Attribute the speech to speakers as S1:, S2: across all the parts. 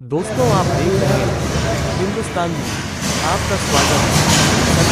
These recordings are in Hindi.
S1: दोस्तों आप देख रहे हैं हिंदुस्तान न्यूज़। आपका स्वागत है।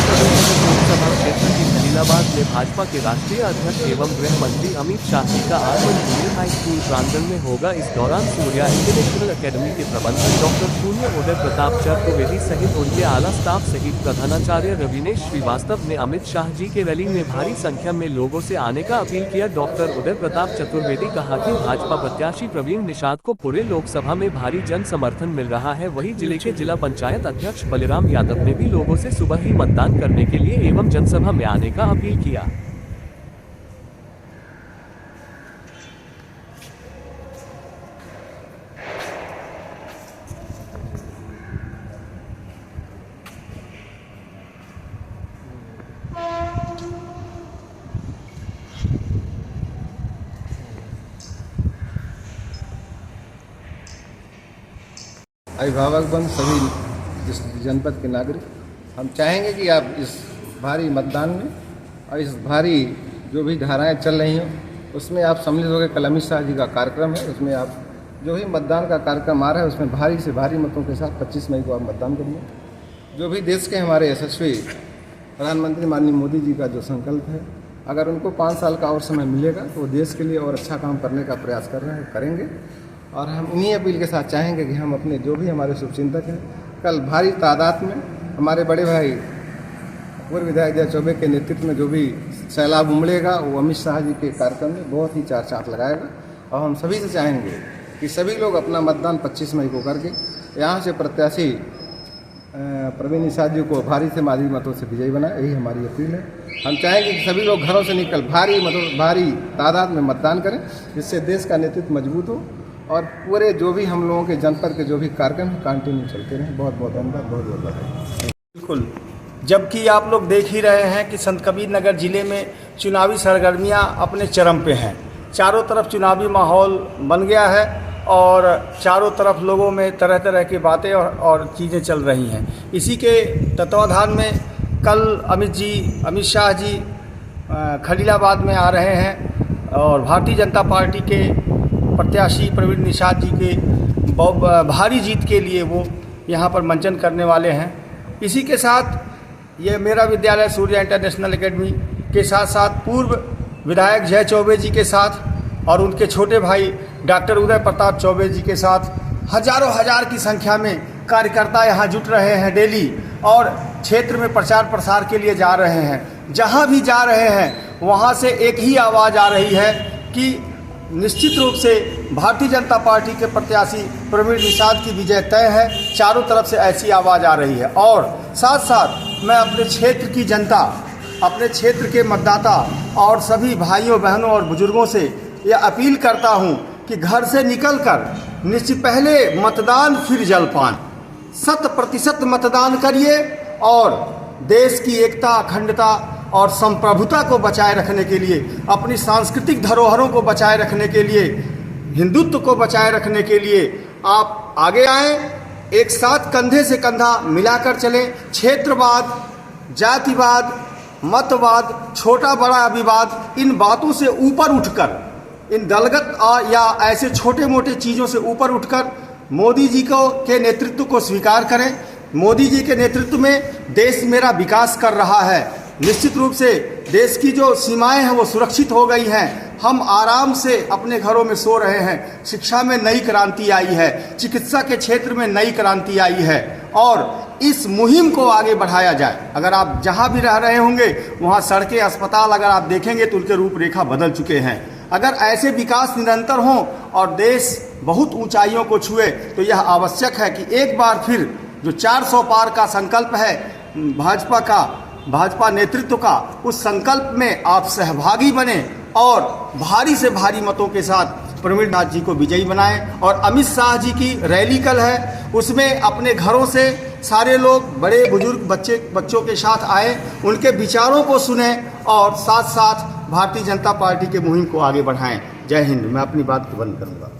S1: लोकसभा क्षेत्र की खलीलाबाद में भाजपा के राष्ट्रीय अध्यक्ष एवं गृह मंत्री अमित शाह जी का आगमन जूनियर हाई स्कूल प्रांगण में होगा। इस दौरान सूर्या इंटरनेशनल अकेडमी के प्रबंधक डॉक्टर शून्य उदय प्रताप चतुर्वेदी सहित उनके आला स्टाफ सहित प्रधानाचार्य रविनेश श्रीवास्तव ने अमित शाह जी के रैली में भारी संख्या में लोगों से आने का अपील किया। डॉक्टर उदय प्रताप चतुर्वेदी कहा कि भाजपा प्रत्याशी प्रवीण निषाद को पूरे लोकसभा में भारी जन समर्थन मिल रहा है। वहीं जिले के जिला पंचायत अध्यक्ष बलिराम यादव ने भी लोगों से सुबह ही मतदान करने के लिए एवं जनसभा में आने का अपील किया।
S2: अभिभावक बंद सभी इस जनपद के नागरिक, हम चाहेंगे कि आप इस भारी मतदान में और इस भारी जो भी धाराएं चल रही हैं उसमें आप सम्मिलित होकर कल अमित शाह जी का कार्यक्रम है, उसमें आप जो भी मतदान का कार्यक्रम आ रहा है उसमें भारी से भारी मतों के साथ 25 मई को आप मतदान करिए। जो भी देश के हमारे यशस्वी प्रधानमंत्री माननीय मोदी जी का जो संकल्प है, अगर उनको 5 साल का और समय मिलेगा तो वो देश के लिए और अच्छा काम करने का प्रयास कर रहे हैं, करेंगे। और हम इन्हीं अपील के साथ चाहेंगे कि हम अपने जो भी हमारे शुभचिंतक हैं, कल भारी तादाद में हमारे बड़े भाई पूर्व विधायक जय चौबे के नेतृत्व में जो भी सैलाब उमड़ेगा वो अमित शाह जी के कार्यक्रम में बहुत ही चार चाँद लगाएगा। और हम सभी से चाहेंगे कि सभी लोग अपना मतदान 25 मई को करके यहाँ से प्रत्याशी प्रवीण निषाद जी को भारी से भारी मतों से विजयी बनाए, यही हमारी अपील है। हम चाहेंगे कि सभी लोग घरों से निकल भारी तादाद में मतदान करें, जिससे देश का नेतृत्व मजबूत हो और पूरे जो भी हम लोगों के जनपद के जो भी कार्यक्रम कंटिन्यू चलते रहें। बहुत बहुत धन्यवाद, बहुत बहुत बधाई।
S3: बिल्कुल, जबकि आप लोग देख ही रहे हैं कि संत कबीर नगर जिले में चुनावी सरगर्मियां अपने चरम पे हैं। चारों तरफ चुनावी माहौल बन गया है और चारों तरफ लोगों में तरह तरह की बातें और चीज़ें चल रही हैं। इसी के तत्वाधान में कल अमित शाह जी खलीलाबाद में आ रहे हैं और भारतीय जनता पार्टी के प्रत्याशी प्रवीण निषाद जी के भारी जीत के लिए वो यहाँ पर मंचन करने वाले हैं। इसी के साथ ये मेरा विद्यालय सूर्या इंटरनेशनल एकेडमी के साथ साथ पूर्व विधायक जय चौबे जी के साथ और उनके छोटे भाई डॉक्टर उदय प्रताप चौबे जी के साथ हजारों हजार की संख्या में कार्यकर्ता यहाँ जुट रहे हैं डेली और क्षेत्र में प्रचार प्रसार के लिए जा रहे हैं। जहाँ भी जा रहे हैं वहाँ से एक ही आवाज़ आ रही है कि निश्चित रूप से भारतीय जनता पार्टी के प्रत्याशी प्रवीण निषाद की विजय तय है। चारों तरफ से ऐसी आवाज़ आ रही है और साथ साथ मैं अपने क्षेत्र की जनता, अपने क्षेत्र के मतदाता और सभी भाइयों बहनों और बुजुर्गों से यह अपील करता हूं कि घर से निकलकर निश्चित पहले मतदान फिर जलपान, 100% मतदान करिए और देश की एकता, अखंडता और संप्रभुता को बचाए रखने के लिए, अपनी सांस्कृतिक धरोहरों को बचाए रखने के लिए, हिंदुत्व को बचाए रखने के लिए आप आगे आएं, एक साथ कंधे से कंधा मिलाकर चलें। क्षेत्रवाद, जातिवाद, मतवाद, छोटा बड़ा विवाद, इन बातों से ऊपर उठकर, इन दलगत या ऐसे छोटे मोटे चीज़ों से ऊपर उठकर मोदी जी के नेतृत्व को स्वीकार करें। मोदी जी के नेतृत्व में देश मेरा विकास कर रहा है। निश्चित रूप से देश की जो सीमाएं हैं वो सुरक्षित हो गई हैं। हम आराम से अपने घरों में सो रहे हैं। शिक्षा में नई क्रांति आई है, चिकित्सा के क्षेत्र में नई क्रांति आई है और इस मुहिम को आगे बढ़ाया जाए। अगर आप जहां भी रह रहे होंगे वहां सड़कें, अस्पताल अगर आप देखेंगे तो उनके रूपरेखा बदल चुके हैं। अगर ऐसे विकास निरंतर हों और देश बहुत ऊंचाइयों को छुए तो यह आवश्यक है कि एक बार फिर जो 400 पार का संकल्प है भाजपा नेतृत्व का, उस संकल्प में आप सहभागी बने और भारी से भारी मतों के साथ प्रवीण नाथ जी को विजयी बनाएं। और अमित शाह जी की रैली कल है, उसमें अपने घरों से सारे लोग, बड़े बुजुर्ग, बच्चों के साथ आए, उनके विचारों को सुने और साथ साथ भारतीय जनता पार्टी के मुहिम को आगे बढ़ाएं। जय हिंद। मैं अपनी बात को बंद करूँगा।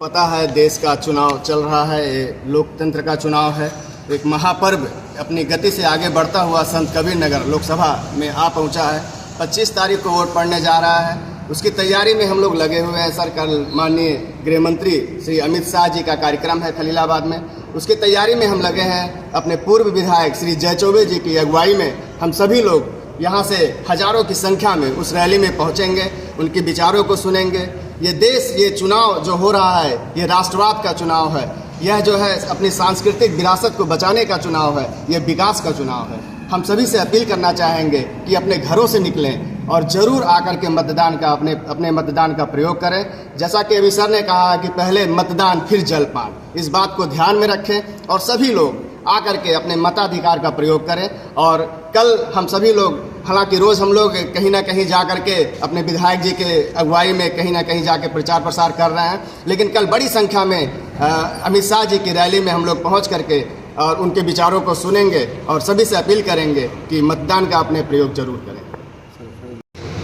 S4: पता है देश का चुनाव चल रहा है, ये लोकतंत्र का चुनाव है, एक महापर्व अपनी गति से आगे बढ़ता हुआ संत कबीर नगर लोकसभा में आ पहुंचा है। 25 तारीख को वोट पड़ने जा रहा है, उसकी तैयारी में हम लोग लगे हुए हैं। सर कल माननीय गृह मंत्री श्री अमित शाह जी का कार्यक्रम है खलीलाबाद में, उसकी तैयारी में हम लगे हैं। अपने पूर्व विधायक श्री जय चौबे जी की अगुवाई में हम सभी लोग यहाँ से हजारों की संख्या में उस रैली में पहुँचेंगे, उनके विचारों को सुनेंगे। ये देश, ये चुनाव जो हो रहा है, ये राष्ट्रवाद का चुनाव है। यह जो है अपनी सांस्कृतिक विरासत को बचाने का चुनाव है, ये विकास का चुनाव है। हम सभी से अपील करना चाहेंगे कि अपने घरों से निकलें और ज़रूर आकर के मतदान का अपने मतदान का प्रयोग करें। जैसा कि अभी सर ने कहा कि पहले मतदान फिर जलपान, इस बात को ध्यान में रखें और सभी लोग आकर के अपने मताधिकार का प्रयोग करें। और कल हम सभी लोग, हालांकि रोज़ हम लोग कहीं ना कहीं जा कर के अपने विधायक जी के अगुवाई में कहीं ना कहीं जाके प्रचार प्रसार कर रहे हैं, लेकिन कल बड़ी संख्या में अमित शाह जी की रैली में हम लोग पहुंच करके और उनके विचारों को सुनेंगे और सभी से अपील करेंगे कि मतदान का अपने प्रयोग जरूर करें।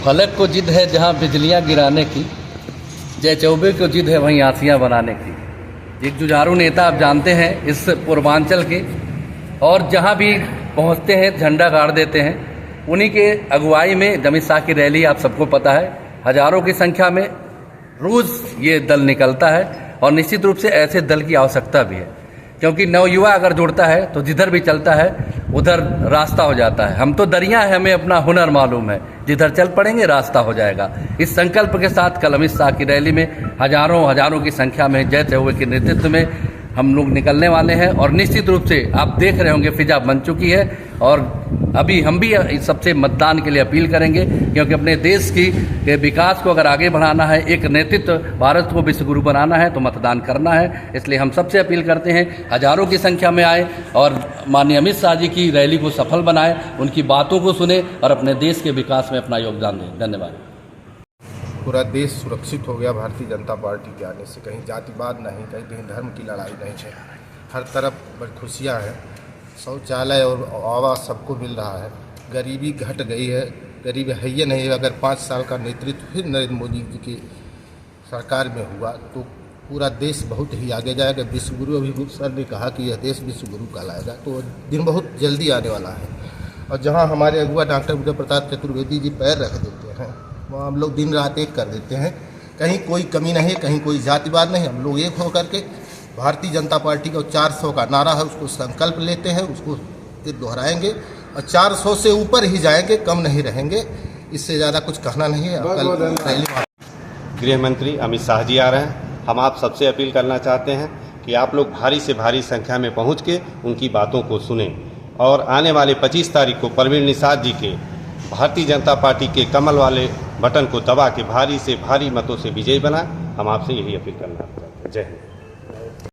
S5: फलक को जिद है जहाँ बिजलियाँ गिराने की, जय चौबे को जिद है वहीं आसियाँ बनाने की। एक जुझारू नेता आप जानते हैं इस पूर्वांचल के, और जहाँ भी पहुँचते हैं झंडा गाड़ देते हैं। उन्हीं के अगुवाई में अमित शाह की रैली आप सबको पता है, हजारों की संख्या में रोज़ ये दल निकलता है और निश्चित रूप से ऐसे दल की आवश्यकता भी है, क्योंकि नवयुवा अगर जुड़ता है तो जिधर भी चलता है उधर रास्ता हो जाता है। हम तो दरिया है, हमें अपना हुनर मालूम है, जिधर चल पड़ेंगे रास्ता हो जाएगा। इस संकल्प के साथ कल अमित शाह की रैली में हजारों की संख्या में जय चौबे के नेतृत्व में हम लोग निकलने वाले हैं। और निश्चित रूप से आप देख रहे होंगे फिजा बन चुकी है, और अभी हम भी सबसे मतदान के लिए अपील करेंगे, क्योंकि अपने देश के विकास को अगर आगे बढ़ाना है, एक नेतृत्व भारत को विश्वगुरु बनाना है, तो मतदान करना है। इसलिए हम सबसे अपील करते हैं हजारों की संख्या में आए और माननीय अमित शाह जी की रैली को सफल बनाएं, उनकी बातों को सुने और अपने देश के विकास में अपना योगदान दें। धन्यवाद।
S2: पूरा देश सुरक्षित हो गया भारतीय जनता पार्टी के आने से। कहीं जातिवाद नहीं, कहीं धर्म की लड़ाई नहीं है, हर तरफ बड़ी खुशियाँ हैं। शौचालय और आवास सबको मिल रहा है, गरीबी घट गई है, गरीबी है ही नहीं। अगर 5 साल का नेतृत्व फिर नरेंद्र मोदी जी की सरकार में हुआ तो पूरा देश बहुत ही आगे जाएगा। विश्वगुरु, अभी सर ने कहा कि यह देश विश्वगुरु कहलाएगा, तो दिन बहुत जल्दी आने वाला है। और जहाँ हमारे अगुआ डॉक्टर बुद्ध प्रताप चतुर्वेदी जी पैर रख देते हैं, वहाँ हम लोग दिन रात एक कर देते हैं। कहीं कोई कमी नहीं, कहीं कोई जातिवाद नहीं। हम लोग एक होकर के भारतीय जनता पार्टी का 400 का नारा है, उसको संकल्प लेते हैं, उसको फिर दोहराएंगे और 400 से ऊपर ही जाएंगे, कम नहीं रहेंगे। इससे ज़्यादा कुछ कहना नहीं है।
S6: गृह मंत्री अमित शाह जी आ रहे हैं। हम आप सबसे अपील करना चाहते हैं कि आप लोग भारी से भारी संख्या में पहुंच के उनकी बातों को सुनें और आने वाले 25 तारीख को परवीन निषाद जी के भारतीय जनता पार्टी के कमल वाले बटन को दबा के भारी से भारी मतों से विजयी बनाएं। हम आपसे यही अपील करना चाहते हैं। जय हिंद।